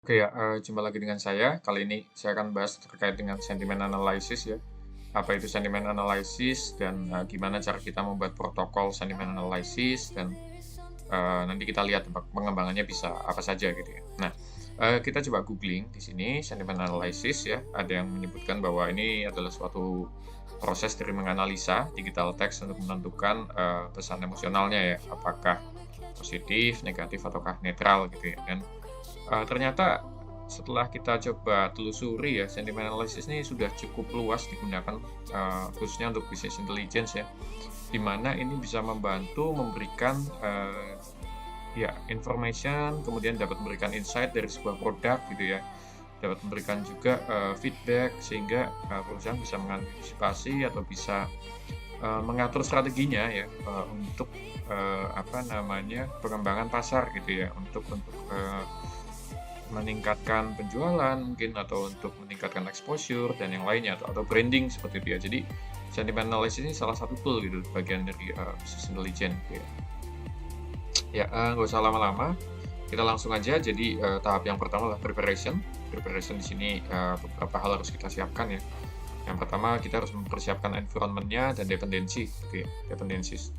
Oke ya, jumpa lagi dengan saya. Kali ini saya akan bahas terkait dengan sentiment analysis ya. Apa itu sentiment analysis dan gimana cara kita membuat protokol sentiment analysis dan nanti kita lihat pengembangannya bisa apa saja gitu ya. Nah, kita coba googling di sini sentiment analysis ya. Ada yang menyebutkan bahwa ini adalah suatu proses dari menganalisa digital text untuk menentukan pesan emosionalnya ya, apakah positif, negatif, ataukah netral gitu ya. Dan ternyata setelah kita coba telusuri ya, sentiment analysis ini sudah cukup luas digunakan, khususnya untuk business intelligence ya, di mana ini bisa membantu memberikan, ya information, kemudian dapat memberikan insight dari sebuah produk gitu ya, dapat memberikan juga, feedback sehingga, perusahaan bisa mengantisipasi atau bisa, mengatur strateginya ya, untuk, apa namanya, pengembangan pasar gitu ya, untuk, meningkatkan penjualan mungkin atau untuk meningkatkan exposure dan yang lainnya atau branding seperti itu ya. Jadi sentiment analysis ini salah satu tool gitu bagian dari business intelligence gitu ya. Ya, nggak usah lama-lama, kita langsung aja. Jadi tahap yang pertama adalah preparation. Preparation di sini beberapa hal harus kita siapkan ya. Yang pertama kita harus mempersiapkan environment-nya dan dependensi gitu ya, dependencies.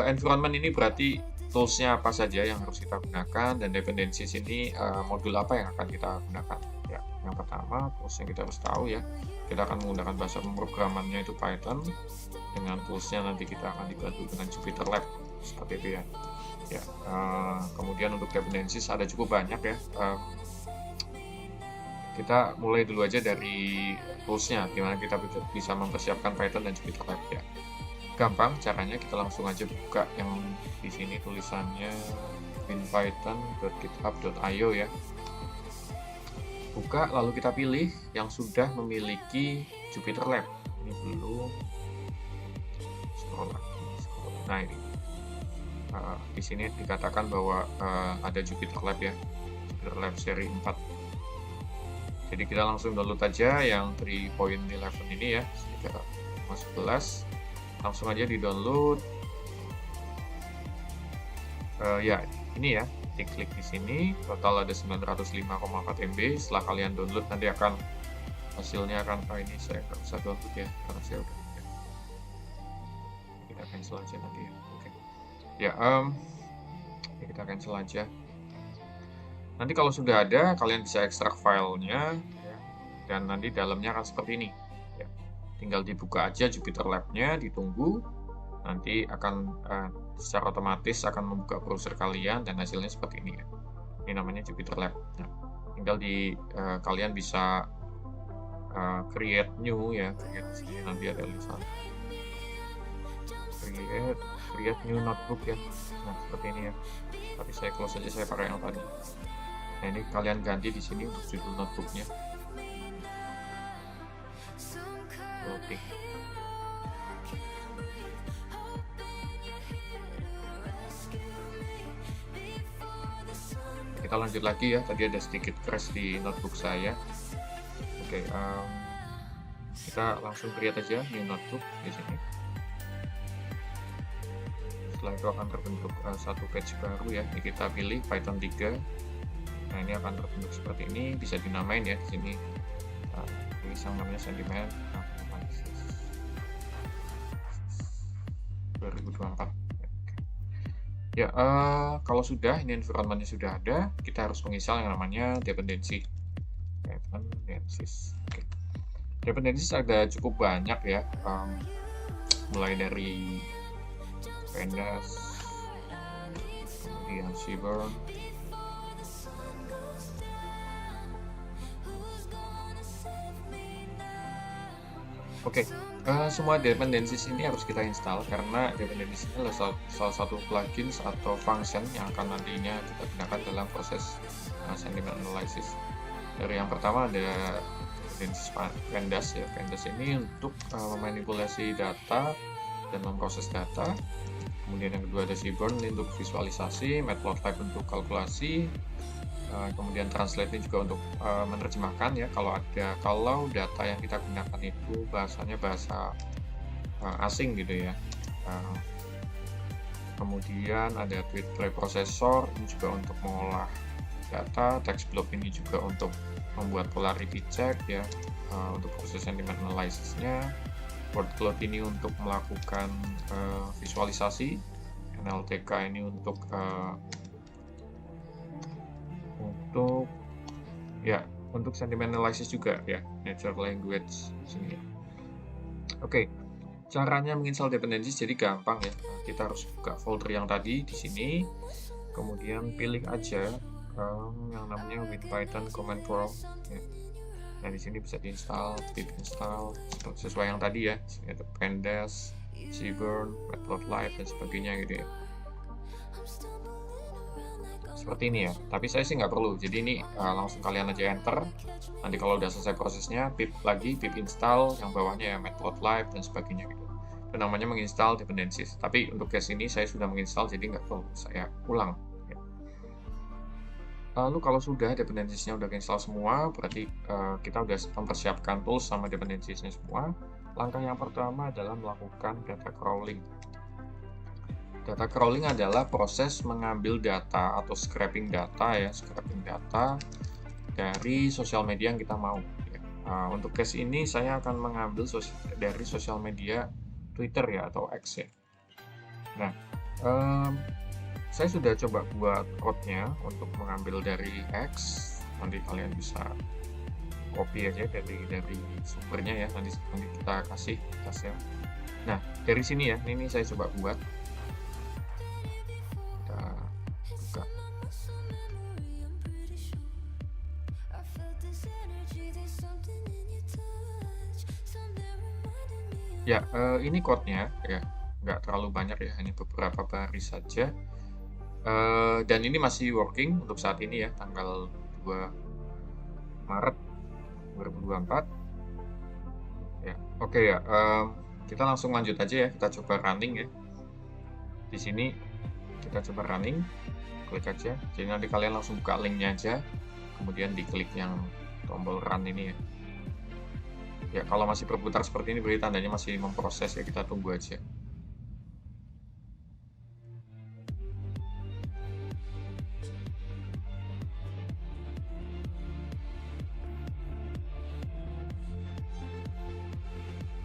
Environment ini berarti tools-nya apa saja yang harus kita gunakan dan dependencies ini, modul apa yang akan kita gunakan. Ya, yang pertama tools yang kita harus tahu ya, kita akan menggunakan bahasa pemrogramannya itu Python, dengan tools-nya nanti kita akan dibantu dengan Jupyter Lab, seperti itu ya. Ya, kemudian untuk dependencies ada cukup banyak ya, kita mulai dulu aja dari tools-nya, gimana kita bisa mempersiapkan Python dan Jupyter Lab ya. Gampang caranya, kita langsung aja buka yang di sini tulisannya winpython.github.io ya. Buka, lalu kita pilih yang sudah memiliki Jupyter Lab. Ini belum. Scroll lagi. Nah ini. Di sini dikatakan bahwa ada Jupyter Lab ya. Jupyter Lab seri 4. Jadi kita langsung download aja yang 3.11 ini ya. 3.11. Langsung aja di download. Ya ini ya, diklik di sini, total ada 905,4 MB. Setelah kalian download nanti akan hasilnya akan ini saya nggak bisa download ya karena saya udah kita cancel aja nanti ya. Oke ya, ya kita cancel aja. Nanti kalau sudah ada kalian bisa ekstrak filenya ya, dan nanti dalamnya akan seperti ini ya. Tinggal dibuka aja Jupyter Lab-nya, ditunggu, nanti akan secara otomatis akan membuka browser kalian dan hasilnya seperti ini ya. Ini namanya Jupyter Lab. Nah, tinggal kalian bisa create new ya, create di sini nanti ada tulisan create new notebook ya. Nah, seperti ini ya. Tapi saya close aja, saya pakai yang tadi. Nah, ini kalian ganti di sini untuk judul notebooknya. Loading. Kita lanjut lagi ya, tadi ada sedikit crash di notebook saya. Oke, kita langsung create aja new notebook di sini. Setelah itu akan terbentuk satu page baru ya. Ini kita pilih Python 3. Nah, ini akan terbentuk seperti ini, bisa dinamain ya di sini. Tulisan namanya sentiment analysis 2024. Ya, kalau sudah, ini environment-nya sudah ada, kita harus menginstal yang namanya dependency. Dependencies. Oke. Dependencies ada cukup banyak ya, mulai dari pandas, kemudian Seaborn, oke. Semua dependencies ini harus kita install karena dependencies ini adalah salah satu plugins atau function yang akan nantinya kita gunakan dalam proses sentiment analysis. Dari yang pertama ada dependencies pandas ya. Pandas ini untuk memanipulasi data dan memproses data. Kemudian yang kedua ada Seaborn ini untuk visualisasi, Matplotlib untuk kalkulasi, kemudian translate ini juga untuk menerjemahkan ya, kalau data yang kita gunakan itu bahasanya bahasa asing gitu ya. Kemudian ada Tweet Preprocessor, ini juga untuk mengolah data, text block ini juga untuk membuat polarity check ya, untuk proses sentiment analysisnya, word cloud ini untuk melakukan visualisasi, NLTK ini untuk sentiment analysis juga ya, natural language sini. Oke, caranya menginstal dependencies jadi gampang ya. Kita harus buka folder yang tadi di sini, kemudian pilih aja yang namanya with Python command prompt ya. Nah di sini bisa diinstal, pip install sesuai yang tadi ya. Di sini ada pandas, seaborn, matplotlib dan sebagainya gitu ya. Seperti ini ya. Tapi saya sih nggak perlu. Jadi ini langsung kalian aja enter. Nanti kalau udah selesai prosesnya, pip lagi, pip install yang bawahnya ya matplotlib dan sebagainya gitu. Itu namanya menginstal dependencies. Tapi untuk case ini saya sudah menginstal, jadi nggak perlu saya ulang. Lalu kalau sudah dependencies-nya udah install semua, berarti kita udah mempersiapkan tools sama dependencies-nya semua. Langkah yang pertama adalah melakukan data crawling. Data crawling adalah proses mengambil data atau scraping data ya, dari sosial media yang kita mau. Ya. Untuk case ini saya akan mengambil dari sosial media Twitter ya atau X ya. Nah, saya sudah coba buat code-nya untuk mengambil dari X. Nanti kalian bisa copy aja dari sumbernya ya. Nanti kita kasih tasnya. Nah, dari sini ya, ini saya coba buat. Kita buka. Ya, ini code-nya ya. Nggak terlalu banyak ya, hanya beberapa baris saja. Dan ini masih working untuk saat ini ya, tanggal 2 Maret 2024 ya. Oke ya, kita langsung lanjut aja ya, kita coba running ya. Di sini kita coba running, klik aja. Jadi nanti kalian langsung buka linknya aja, kemudian diklik yang tombol run ini ya. Ya kalau masih berputar seperti ini berarti tandanya masih memproses ya, kita tunggu aja.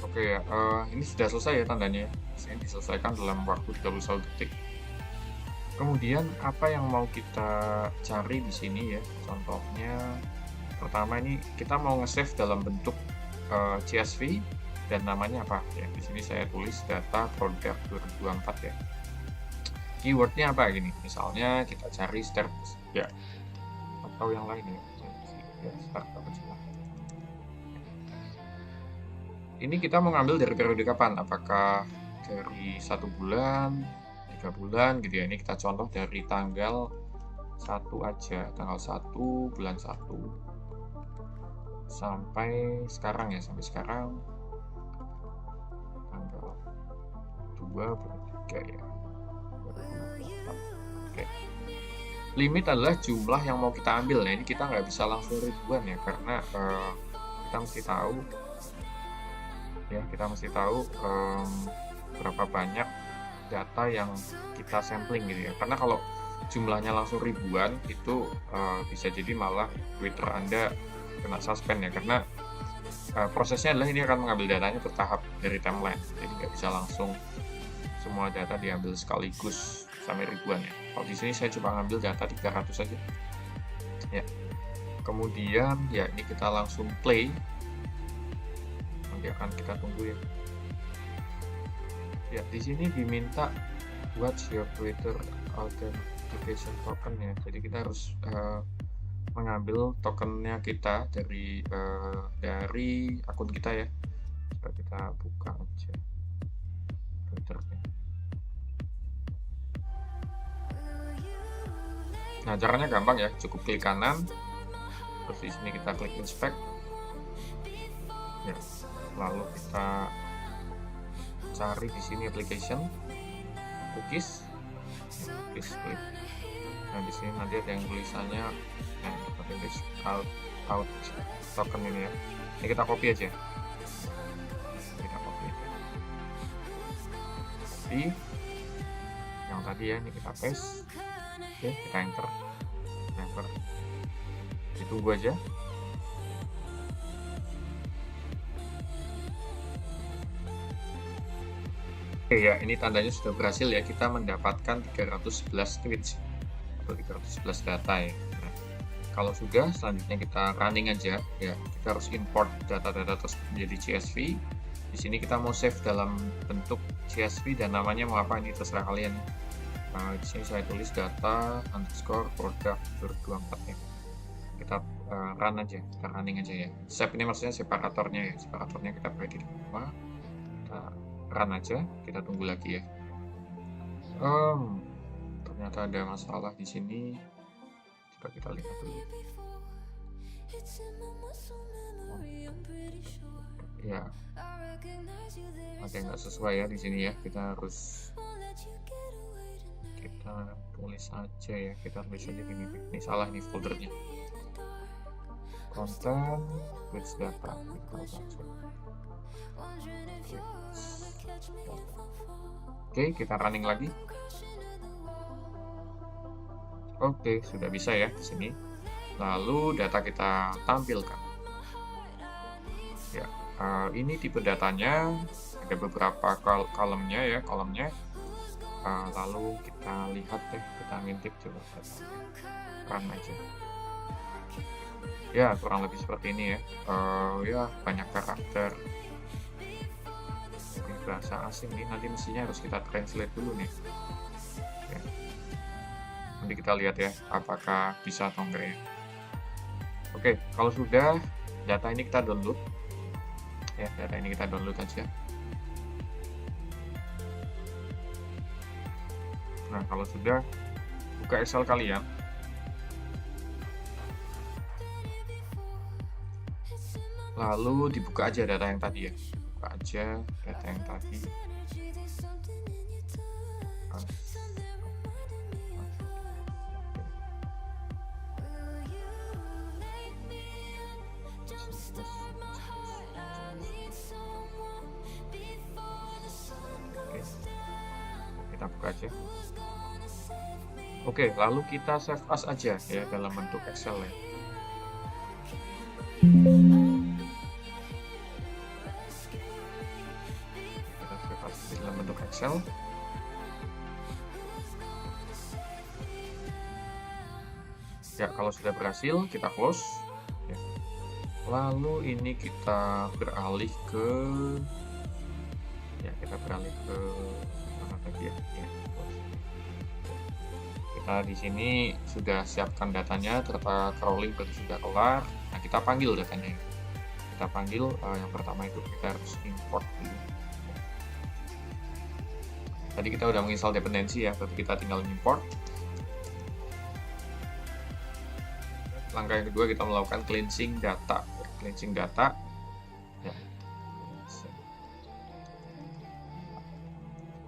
Oke ya, ini sudah selesai ya tandanya. Ini diselesaikan dalam waktu 31 detik. Kemudian apa yang mau kita cari di sini ya? Contohnya, pertama ini kita mau nge-save dalam bentuk CSV dan namanya apa ya? Di sini saya tulis data produk 2024 ya. Keywordnya apa gini? Misalnya kita cari start ya, atau yang lain ya. Start apa coba? Ini kita mau ngambil dari periode kapan? Apakah dari 1 bulan, 3 bulan gitu ya. Ini kita contoh dari tanggal 1 aja, tanggal 1 bulan 1 sampai sekarang ya, sampai sekarang tanggal 2 bulan 3 ya. Oke. Limit adalah jumlah yang mau kita ambil. Nah ini kita nggak bisa langsung ribuan ya, karena kita mesti tahu berapa banyak data yang kita sampling gitu ya. Karena kalau jumlahnya langsung ribuan itu bisa jadi malah Twitter Anda kena suspend ya, karena prosesnya adalah ini akan mengambil datanya bertahap dari timeline, jadi nggak bisa langsung semua data diambil sekaligus sampai ribuan ya. Kalau di sini saya coba ngambil data 300 saja ya. Kemudian ya ini kita langsung play. Nanti akan kita tunggu ya. Ya di sini diminta what's your Twitter authentication token ya. Jadi kita harus mengambil tokennya kita dari akun kita ya. Coba kita buka aja Twitternya. Nah caranya gampang ya, cukup klik kanan, terus di sini kita klik inspect ya. Lalu kita cari di sini application, cookies, klik. Nah di sini nanti ada yang tulisannya out token ini ya. Ini kita copy aja. Di yang tadi ya, ini kita paste. Oke, kita enter. Nah September. Ditunggu aja. Oke ya, ini tandanya sudah berhasil ya, kita mendapatkan 311 tweets atau 311 data ya. Nah, kalau sudah, selanjutnya kita running aja ya. Kita harus import data-data tersebut menjadi CSV. Di sini kita mau save dalam bentuk CSV dan namanya mau apa ini terserah kalian. Nah, di sini saya tulis data underscore product 24 ya. Kita run aja, kita running aja ya. Save ini maksudnya separatornya ya. Separatornya kita pakai di rumah. Kita run aja, kita tunggu lagi ya. Ternyata ada masalah di sini. Coba kita lihat dulu. Ya, ada yang nggak sesuai ya di sini ya. Kita tulis aja ya. Kita tulis aja gini. Ini salah nih foldernya. Konten, with data. Oke, kita running lagi. Oke, sudah bisa ya di sini. Lalu data kita tampilkan. Ya, ini tipe datanya ada beberapa kolomnya ya, lalu kita lihat deh, kita ngintip coba datanya. Run aja. Ya, kurang lebih seperti ini ya. Ya, banyak karakter. Ini bahasa asing nih, nanti mestinya harus kita translate dulu nih. Ya. Nanti kita lihat ya, apakah bisa atau enggak ya. Oke, kalau sudah, data ini kita download. Ya, data ini kita download aja. Nah, kalau sudah, buka Excel kalian. Lalu dibuka aja data yang tadi ya. Buka aja data yang tadi. Kita buka aja. Oke, lalu kita save as aja ya dalam bentuk Excel ya. Kita save as dalam bentuk Excel. Ya, kalau sudah berhasil kita close ya. Lalu ini kita beralih ke mana tadi ya? Kita di sini sudah siapkan datanya, data crawling baru sudah kelar. Nah, kita panggil datanya. Kita panggil yang pertama itu kita harus import dulu. Tadi kita udah menginstal dependensi ya, berarti kita tinggal import. Langkah yang kedua kita melakukan cleansing data. Cleansing data. Ya.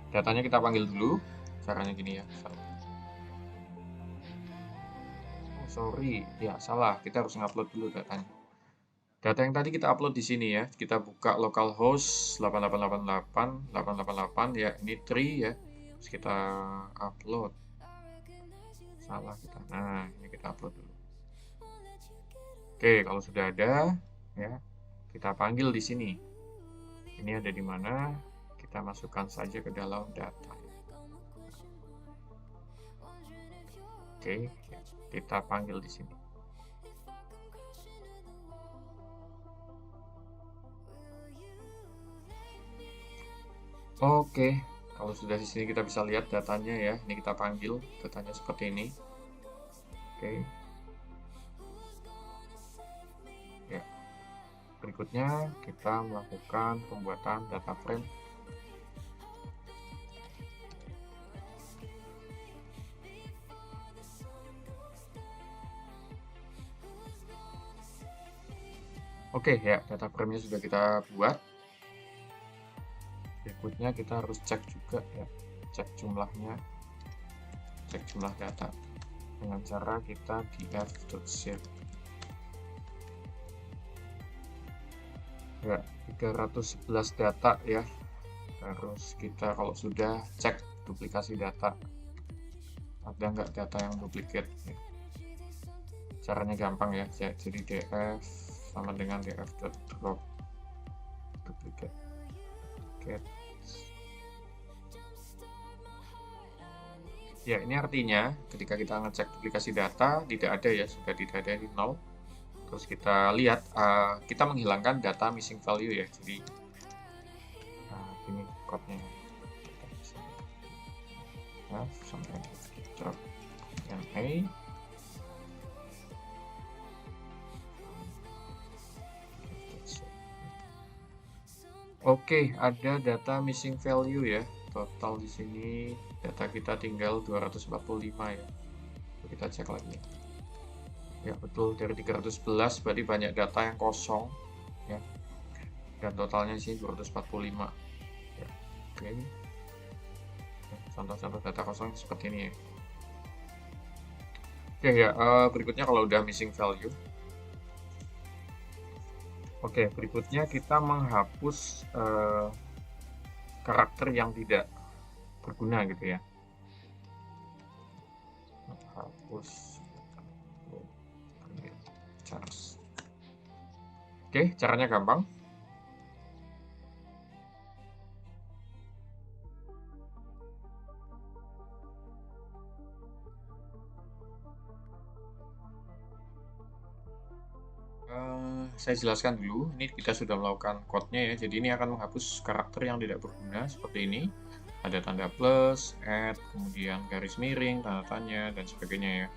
Datanya kita panggil dulu. Caranya gini ya. Sorry, ya salah. Kita harus ngupload dulu datanya. Data yang tadi kita upload di sini ya. Kita buka localhost 8888 ya. Ini tree ya. Terus kita upload. Salah kita. Nah, ini kita upload dulu. Oke, kalau sudah ada ya, kita panggil di sini. Ini ada di mana? Kita masukkan saja ke dalam data. Oke, kita panggil di sini. Oke, kalau sudah di sini kita bisa lihat datanya ya. Ini kita panggil datanya seperti ini. Oke. Ya. Berikutnya kita melakukan pembuatan data frame. Oke ya, data frame-nya sudah kita buat. Berikutnya kita harus cek juga ya, cek jumlahnya, cek jumlah data dengan cara kita di f.save. Ya, 311 data ya. Terus kita kalau sudah cek duplikasi data, ada nggak data yang duplikat ya. Caranya gampang ya, jadi df sama dengan df.drop duplicate. Ya, ini artinya ketika kita ngecek duplikasi data, tidak ada ya, sudah tidak ada di nol. Terus kita lihat, kita menghilangkan data missing value ya, jadi ini code-nya. Sampai drop NA. Oke, ada data missing value ya. Total di sini data kita tinggal 245 ya. Kita cek lagi. Ya, betul, dari 311 berarti banyak data yang kosong ya. Dan totalnya sih 245. Ya. Oke. Contoh-contoh data kosong seperti ini ya. Oke ya, berikutnya kalau udah missing value. Oke, berikutnya kita menghapus karakter yang tidak berguna gitu ya. Menghapus charge. Oke, caranya gampang. Saya jelaskan dulu, ini kita sudah melakukan code-nya ya, jadi ini akan menghapus karakter yang tidak berguna seperti ini. Ada tanda plus, add, kemudian garis miring, tanda tanya, dan sebagainya ya.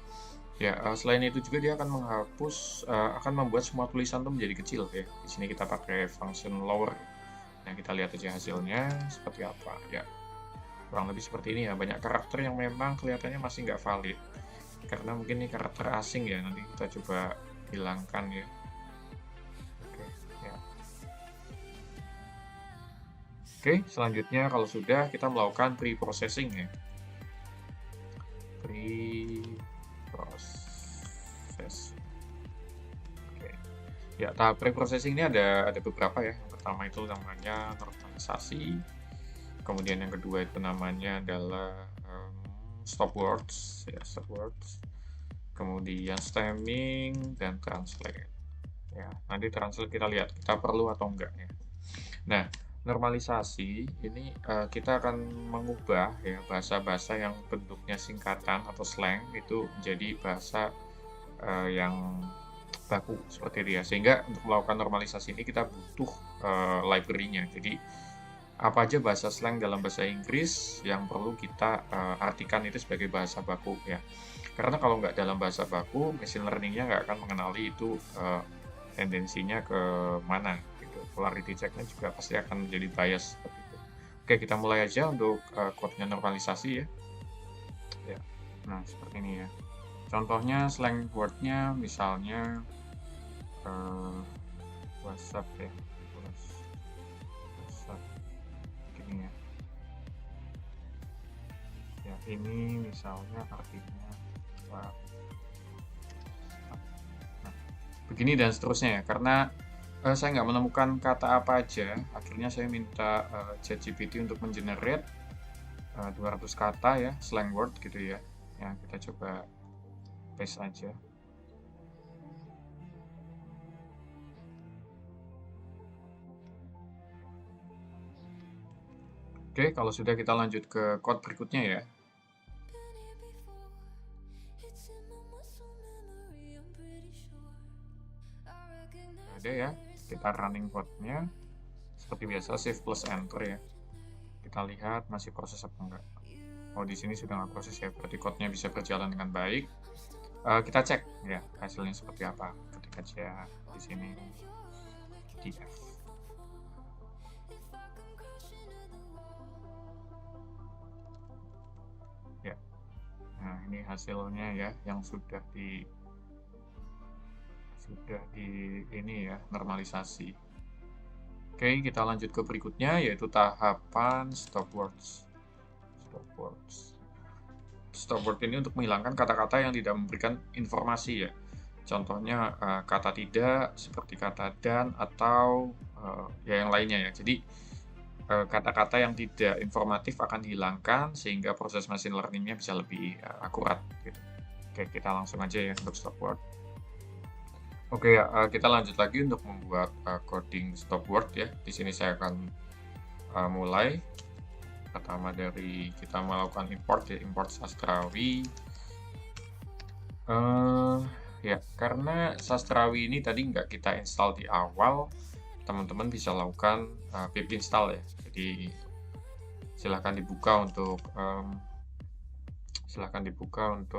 Ya, selain itu juga dia akan menghapus, akan membuat semua tulisan itu menjadi kecil ya. Di sini kita pakai function lower. Nah, kita lihat aja hasilnya seperti apa ya. Kurang lebih seperti ini ya, banyak karakter yang memang kelihatannya masih nggak valid. Karena mungkin ini karakter asing ya, nanti kita coba hilangkan ya. Oke, selanjutnya kalau sudah kita melakukan pre-processing ya. Pre-process. Oke. Ya, tahap pre-processing ini ada beberapa ya. Yang pertama itu namanya normalisasi. Kemudian yang kedua itu namanya adalah stop words ya, stop words. Kemudian stemming dan translate. Ya, nanti translate kita lihat kita perlu atau enggak ya. Nah, normalisasi ini kita akan mengubah ya bahasa-bahasa yang bentuknya singkatan atau slang itu menjadi bahasa yang baku seperti itu ya. Sehingga untuk melakukan normalisasi ini kita butuh library-nya. Jadi apa aja bahasa slang dalam bahasa Inggris yang perlu kita artikan itu sebagai bahasa baku ya. Karena kalau nggak dalam bahasa baku, machine learning-nya nggak akan mengenali itu tendensinya ke mana. Polarity check-nya juga pasti akan menjadi bias seperti itu. Oke, kita mulai aja untuk code-nya normalisasi ya. Ya. Nah, seperti ini ya. Contohnya slang word-nya misalnya WhatsApp ya. WhatsApp. Gini ya. Ya, ini misalnya artinya WhatsApp. Nah, begini dan seterusnya ya. Karena saya nggak menemukan kata apa aja, akhirnya saya minta ChatGPT untuk mengenerate 200 kata ya, slang word gitu ya. Ya, kita coba paste aja. Oke, kalau sudah kita lanjut ke code berikutnya ya. Ada ya. Kita running code-nya seperti biasa, shift plus enter ya. Kita lihat masih proses apa enggak. Oh, di sini sudah nggak proses ya, berarti code-nya bisa berjalan dengan baik. Kita cek ya hasilnya seperti apa. Ketik aja di sini df. Ya. Nah, ini hasilnya ya yang sudah di ini ya, normalisasi. Oke, kita lanjut ke berikutnya yaitu tahapan stop words. Stop word ini untuk menghilangkan kata-kata yang tidak memberikan informasi ya. Contohnya kata tidak seperti kata dan atau ya yang lainnya ya. Jadi kata-kata yang tidak informatif akan dihilangkan sehingga proses machine learning-nya bisa lebih akurat gitu. Oke, kita langsung aja ya untuk stop word. Oke ya, kita lanjut lagi untuk membuat coding stop word ya. Di sini saya akan mulai. Pertama dari kita melakukan import ya, import sastrawi. Ya, karena sastrawi ini tadi nggak kita install di awal, teman-teman bisa lakukan pip install ya. Jadi silahkan dibuka untuk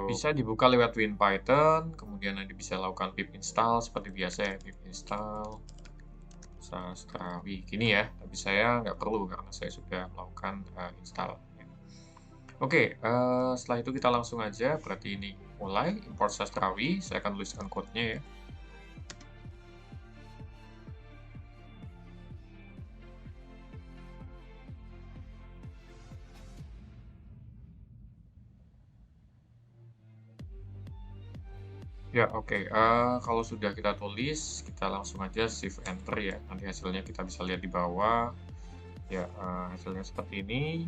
bisa dibuka lewat WinPython, kemudian nanti bisa lakukan pip install seperti biasa ya, pip install sastrawi gini ya, tapi saya nggak perlu karena saya sudah melakukan install. Oke, setelah itu kita langsung aja, berarti ini mulai import sastrawi, saya akan tuliskan code-nya ya. Ya, oke. Kalau sudah kita tulis, kita langsung aja shift enter ya. Nanti hasilnya kita bisa lihat di bawah. Ya, hasilnya seperti ini.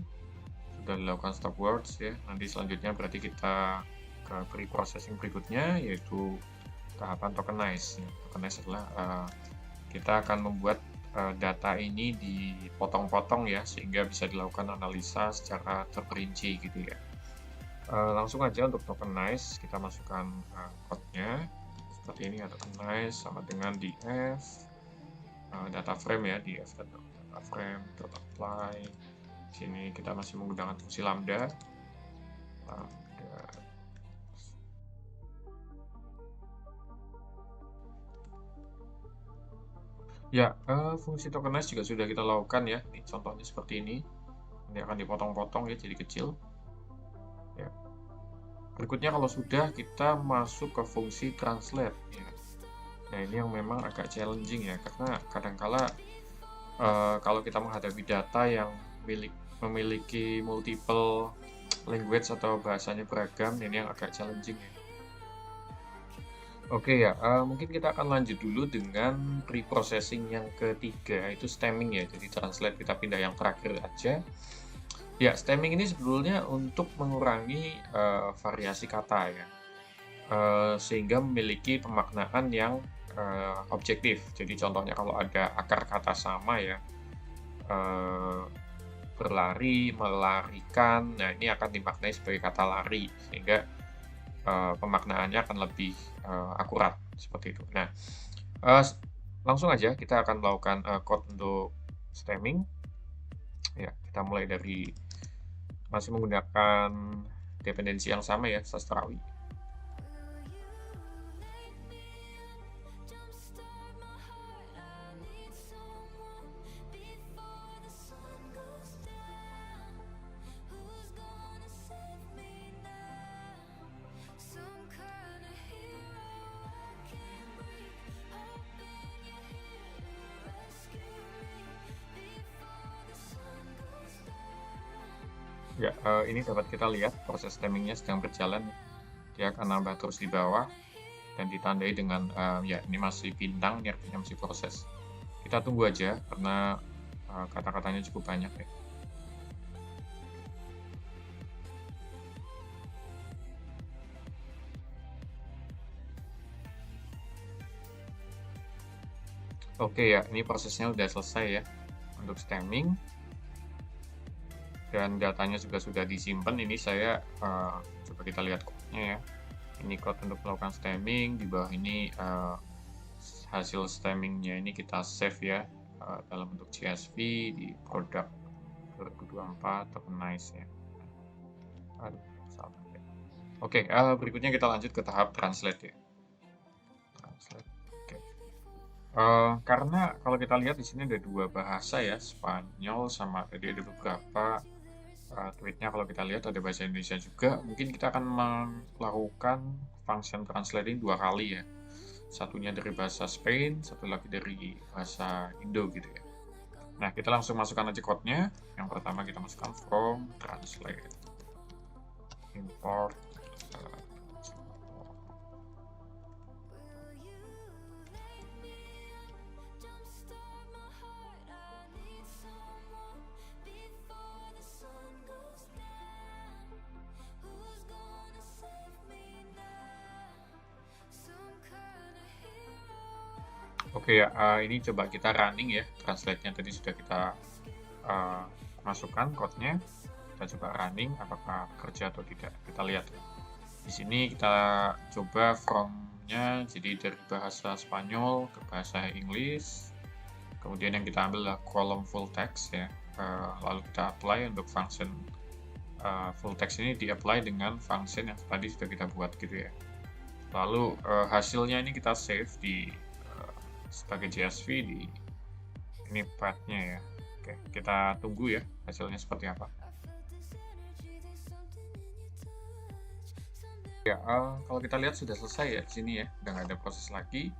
Sudah dilakukan stop words ya. Nanti selanjutnya berarti kita ke pre-processing berikutnya, yaitu tahapan tokenize. Ya, tokenize adalah kita akan membuat data ini dipotong-potong ya, sehingga bisa dilakukan analisa secara terperinci gitu ya. Langsung aja untuk tokenize, kita masukkan code-nya. Seperti ini ya, tokenize sama dengan df data frame ya, df data frame apply. Sini kita masih menggunakan fungsi lambda. Ya, fungsi tokenize juga sudah kita lakukan ya. Ini contohnya seperti ini. Ini akan dipotong-potong ya, jadi kecil. Ya. Berikutnya kalau sudah, kita masuk ke fungsi translate ya. Nah, ini yang memang agak challenging ya, karena kadangkala kalau kita menghadapi data yang memiliki multiple language atau bahasanya beragam, ini yang agak challenging ya. Oke ya, mungkin kita akan lanjut dulu dengan pre-processing yang ketiga, itu stemming ya. Jadi translate kita pindah yang terakhir aja. Ya, stemming ini sebetulnya untuk mengurangi variasi kata ya, sehingga memiliki pemaknaan yang objektif. Jadi contohnya kalau ada akar kata sama ya, berlari, melarikan, nah ini akan dimaknai sebagai kata lari, sehingga pemaknaannya akan lebih akurat seperti itu. Nah, langsung aja kita akan melakukan code untuk stemming. Ya, kita mulai dari masih menggunakan dependensi yang sama ya, sastrawi. Ya, ini dapat kita lihat proses stemmingnya sedang berjalan. Dia akan nambah terus di bawah dan ditandai dengan ya ini masih bintang, ini artinya masih proses. Kita tunggu aja karena kata-katanya cukup banyak ya. Oke ya, ini prosesnya udah selesai ya untuk stemming. Dan datanya juga sudah disimpan. Ini saya coba kita lihat code-nya ya. Ini code untuk melakukan stemming. Di bawah ini hasil stemmingnya ini kita save ya dalam bentuk CSV di produk 2024 tokenize ya. Aduh, salah ya. Oke, berikutnya kita lanjut ke tahap translate ya. Translate. Oke. Karena kalau kita lihat di sini ada dua bahasa ya, Spanyol sama tadi ada beberapa tweetnya kalau kita lihat ada bahasa Indonesia juga. Mungkin kita akan melakukan function translating dua kali ya. Satunya dari bahasa Spain, satu lagi dari bahasa Indo gitu ya. Nah, kita langsung masukkan aja code-nya. Yang pertama kita masukkan from translate import Oke ya, ini coba kita running ya. Translate-nya tadi sudah kita uh, masukkan code-nya. Kita coba running, apakah kerja atau tidak. Kita lihat. Di sini kita coba from-nya jadi dari bahasa Spanyol ke bahasa Inggris. Kemudian yang kita ambil adalah kolom full text ya. Lalu kita apply untuk function full text ini di-apply dengan function yang tadi sudah kita buat gitu ya. Lalu hasilnya ini kita save di sebagai CSV di ini path-nya ya. Oke, kita tunggu ya hasilnya seperti apa. Ya, kalau kita lihat sudah selesai ya di sini ya, udah nggak ada proses lagi.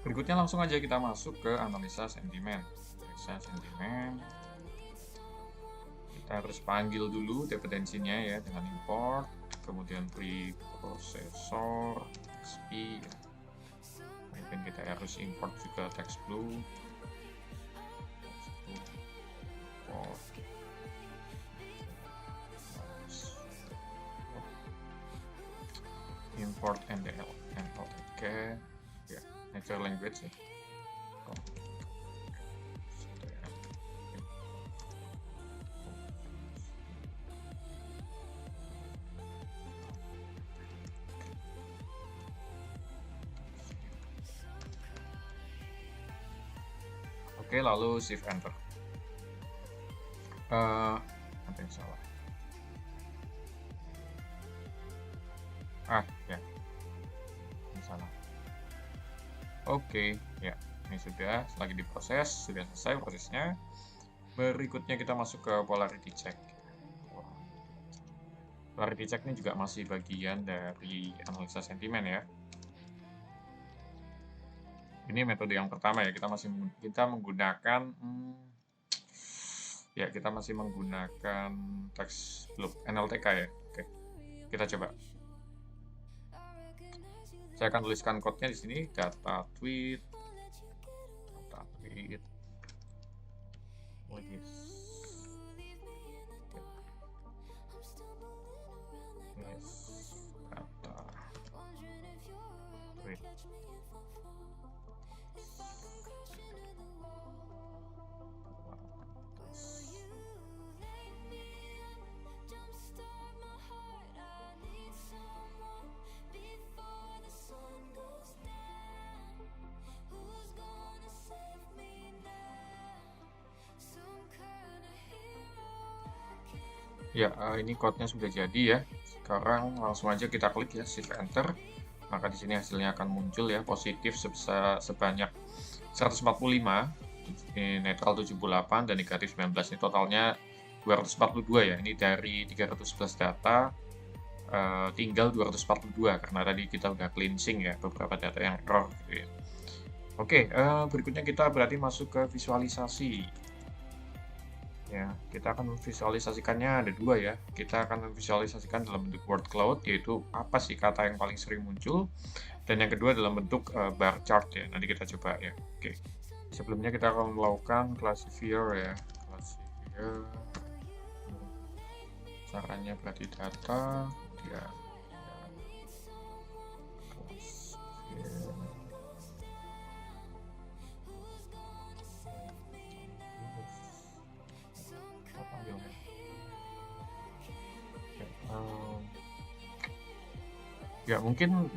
Berikutnya langsung aja kita masuk ke analisa sentimen. Analisa sentimen. Kita harus panggil dulu dependensinya ya dengan import, kemudian preprocessor, XP. Ya. Mungkin kita harus import juga TextBlue. Import NDL, oke, ya, natural language ya. Oke, lalu shift enter. Apa yang salah? Ya, ini salah. Oke, ya, ini sudah lagi diproses, sudah selesai prosesnya. Berikutnya kita masuk ke polarity check. Polarity check ini juga masih bagian dari analisa sentimen ya. Ini metode yang pertama ya, kita menggunakan ya, kita masih menggunakan TextBlue NLTK ya. Oke, kita coba. Saya akan tuliskan code-nya di sini, data tweet, Ya, ini code-nya sudah jadi ya. Sekarang langsung aja kita klik ya, shift enter. Maka di sini hasilnya akan muncul ya, positif sebanyak 145, netral 78 dan negatif 19. Ini totalnya 242 ya. Ini dari 311 data tinggal 242 karena tadi kita udah cleansing ya beberapa data yang error gitu ya. Oke, berikutnya kita berarti masuk ke visualisasi. Ya, kita akan memvisualisasikannya ada dua ya. Kita akan memvisualisasikan dalam bentuk word cloud, yaitu apa sih kata yang paling sering muncul, dan yang kedua dalam bentuk bar chart ya. Nanti kita coba ya. Oke. Sebelumnya kita akan melakukan classifier ya. Classifier. Caranya berarti data, ya. Classifier. Ya mungkin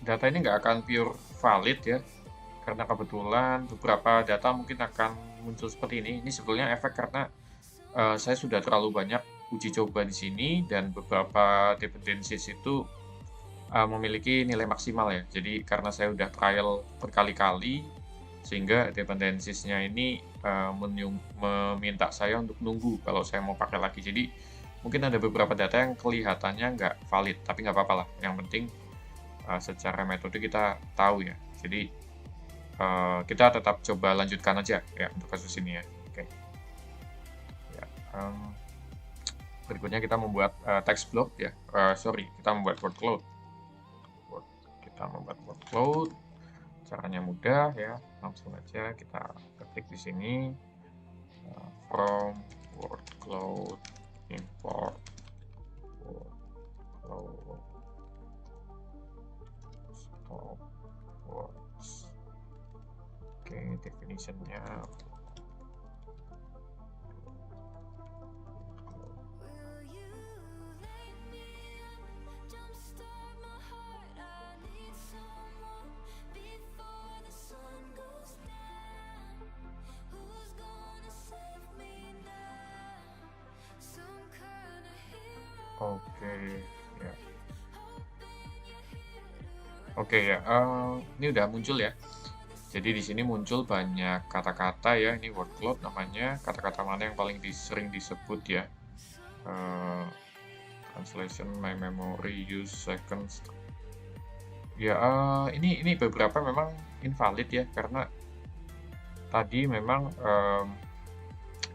data ini nggak akan pure valid ya, karena kebetulan beberapa data mungkin akan muncul seperti ini. Ini sebetulnya efek karena saya sudah terlalu banyak uji coba di sini dan beberapa dependencies itu memiliki nilai maksimal ya. Jadi karena saya udah trial berkali-kali, sehingga dependencies-nya ini meminta saya untuk nunggu kalau saya mau pakai lagi. Jadi mungkin ada beberapa data yang kelihatannya nggak valid, tapi nggak apa-apa lah. Yang penting secara metode kita tahu ya. Jadi kita tetap coba lanjutkan aja ya untuk kasus ini ya. Oke. Ya, berikutnya kita membuat text block ya. Kita membuat word cloud. Kita membuat word cloud. Caranya mudah ya. Langsung aja kita ketik di sini from word cloud import word cloud stop words. Oke, definitionnya. Oke, ya. Oke ya, ini udah muncul ya. Jadi di sini muncul banyak kata-kata ya, ini word cloud namanya, kata-kata mana yang paling sering disebut ya. Translation, my memory, use seconds. Ya, ini beberapa memang invalid ya, karena tadi memang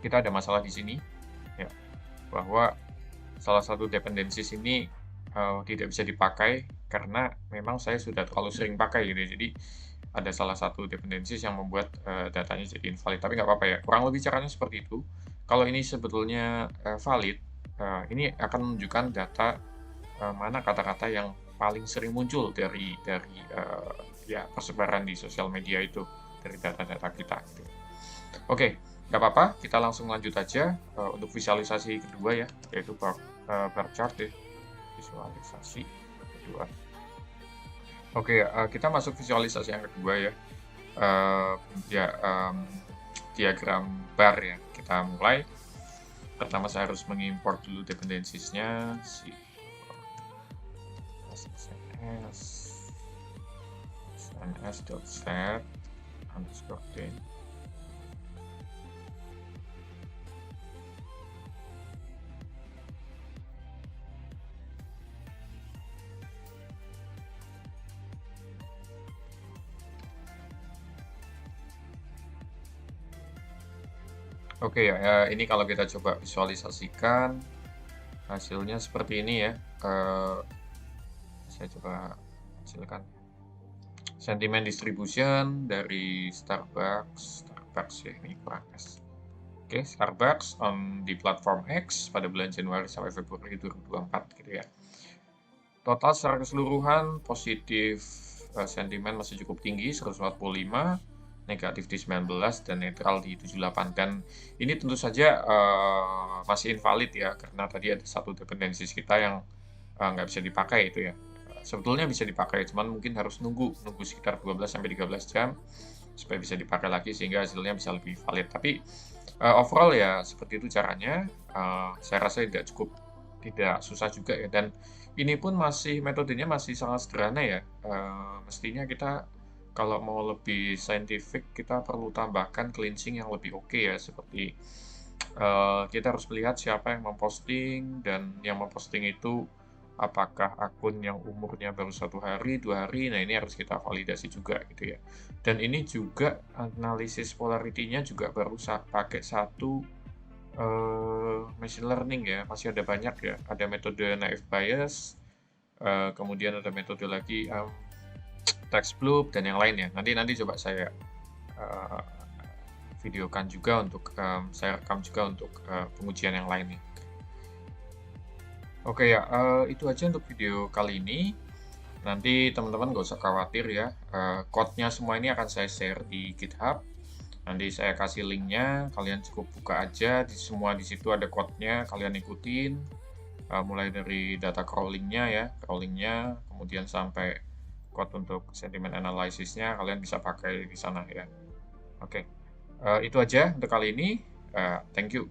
kita ada masalah di sini, ya, bahwa salah satu dependencies ini tidak bisa dipakai karena memang saya sudah terlalu sering pakai gitu ya. Jadi ada salah satu dependencies yang membuat datanya jadi invalid. Tapi nggak apa-apa ya. Kurang lebih caranya seperti itu. Kalau ini sebetulnya valid, ini akan menunjukkan data mana kata-kata yang paling sering muncul dari ya persebaran di sosial media itu dari data-data kita. Gitu. Oke, nggak apa-apa. Kita langsung lanjut aja untuk visualisasi kedua ya, yaitu bar chart ya. Visualisasi kedua. Oke, kita masuk visualisasi yang kedua ya. Diagram bar ya. Kita mulai. Pertama saya harus mengimport dulu dependensiesnya si sns.set underscore den. Oke ya, ini kalau kita coba visualisasikan hasilnya seperti ini ya. Saya coba hasilkan sentiment distribution dari Starbucks ya, ini kurang S. Oke, Starbucks di platform X pada bulan Januari sampai Februari 2024 gitu ya. Total secara keseluruhan positif sentimen masih cukup tinggi 145, negatif di 19 dan netral di 78, dan ini tentu saja masih invalid ya karena tadi ada satu dependencies kita yang nggak bisa dipakai itu ya. Sebetulnya bisa dipakai, cuman mungkin harus nunggu sekitar 12-13 jam supaya bisa dipakai lagi sehingga hasilnya bisa lebih valid. Tapi overall ya seperti itu caranya. Saya rasa tidak susah juga ya, dan ini pun metodenya masih sangat sederhana ya. Mestinya kita kalau mau lebih scientific kita perlu tambahkan cleansing yang lebih oke ya, seperti kita harus melihat siapa yang memposting, dan yang memposting itu apakah akun yang umurnya baru 1 hari, 2 hari. Nah, ini harus kita validasi juga gitu ya. Dan ini juga analisis polarity-nya juga baru pakai satu machine learning ya, masih ada banyak ya. Ada metode naive bayes, kemudian ada metode lagi text bloop dan yang lain ya. Nanti coba saya videokan juga untuk saya rekam juga untuk pengujian yang lain nih. Oke ya, itu aja untuk video kali ini. Nanti teman-teman nggak usah khawatir ya, code-nya semua ini akan saya share di GitHub. Nanti saya kasih linknya, kalian cukup buka aja, di situ ada code-nya, kalian ikutin. Mulai dari data crawling-nya ya, kemudian sampai code untuk sentiment analysis-nya, kalian bisa pakai di sana ya. Oke, itu aja untuk kali ini. Thank you.